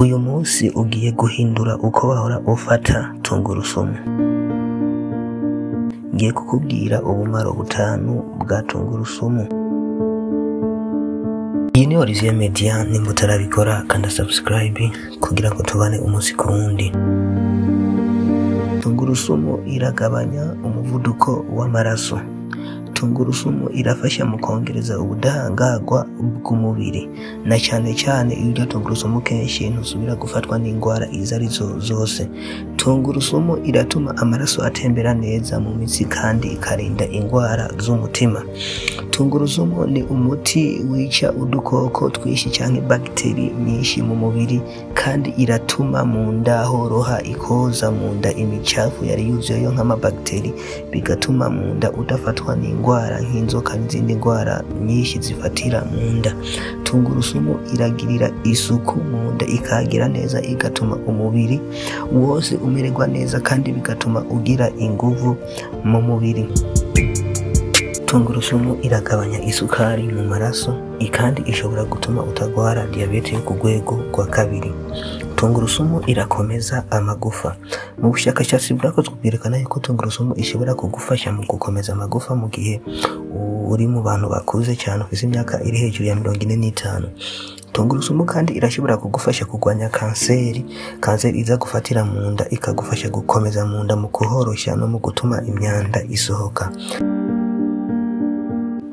Uyu munsi ugiye guhindura uko wahora ufata tungurusumu. Ngiye kukubwira ubumaro butanu bwa tungurusumu. Iyi ni Olivier Media, nimba utarabikora kanda subscribe kugira ngo tubane umunsi ku wundi. Tungurusumu iragabanya umuvuduko w'amaraso. Tungurusumu irafasha mu kongereza ubudahangarwa bw'umubiri, na cyane cyane iyo urya tungurusumu kenshi ntusubira gufatwa n'indwara izo arizo zose. Tungurusumu iratuma amaraso atembera neza mu mitsi kandi ikarinda indwara z'umutima. Tungurusumu ni umuti wica udukoko twinshi cyangwa bagiteri nyinshi mu mubiri, kandi iratuma mu nda horoha, ikoza mu nda imicafu yari yuzuyeyo nk'amabagiteri, bigatuma mu nda udafatwa n'indwara nk'inzoka n'izindi ndwara nyinshi zifatira mu nda. Tungurusumu iragirira isuku mu nda, ikagira neza, igatuma umubiri wose umererwa neza, kandi bigatuma ugira inguvu mu mubiri. Tungurusumu iragabanya isukari mu maraso, kandi ishobora gutuma utagwara diabete yo ku rwego rwa kabiri. Tungurusumu irakomeza amagufa. Mu bushakashatsi bwakozwe bwerekana yuko tungurusumu ishobora kugufasha mu gukomeza amagufa mu gihe uri mu bantu bakuze cyane, ufite imyaka iri hejuru ya 45. Tungurusumu kandi irashobora kugufasha kurwanya kanseri iza gufatira mu nda, ikagufasha gukomeza mu nda mu kuhoroshya no mu gutuma imyanda isohoka.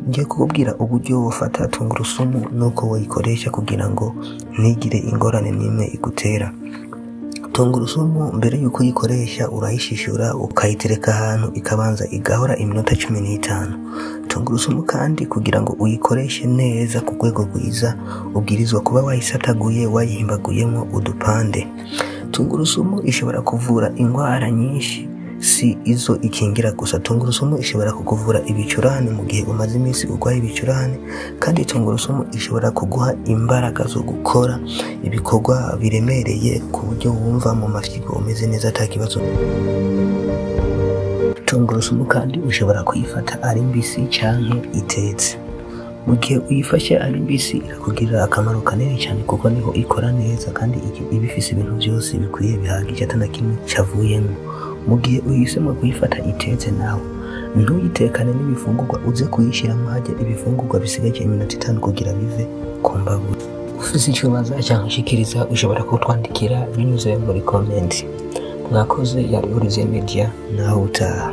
Ngiye kukubwira uburyo wafata tungurusumu nuko wayikoresha kugira ngo ntigire ingorane n'imwe igutera. Tungurusumu mbere yuko uyikoresha urayishishura, ukayitereka ahantu ikabanza igahora iminota 15. Tungurusumu kandi kugira ngo uyikoreshe neza ku rwego rwiza, ubwirizwa kuba wayisataguye, wayihimbaguyemo udupande. Tungurusumu ishobora kuvura indwara nyinshi, si izo ikingira gusa. Tungurusumu ishobora kukuvura ibicurane mu gihe umaze iminsi urwaye ibicurane, kandi tungurusumu ishobora kuguha imbaraga zo gukora ibikorwa biremereye ku buryo wumva mu mafyigo umeze neza atakibazo. Tungurusumu kandi ushobora kuyifata ari mbisi canke itetse. Mu gihe uyifashe ari mbisi irakugirira akamaro kanini cyane, kuko niho ikora neza kandi ibifise ibintu byose bikwiye bihagije atanakimwe cavuyemo. Mu gihe uhisemo kuyifata itetse, nawe ntuyitekane n'ibifungurwa, uze kuyishyira mwajya ibifungurwa bisigaje iminota 5 kugira bive ku mbavu. Ufise icyo baza cyangwa ushikiriza, ushobora kutwandikira binyuze muri comment. Mwakoze, yari Olivier Media, naho utaha.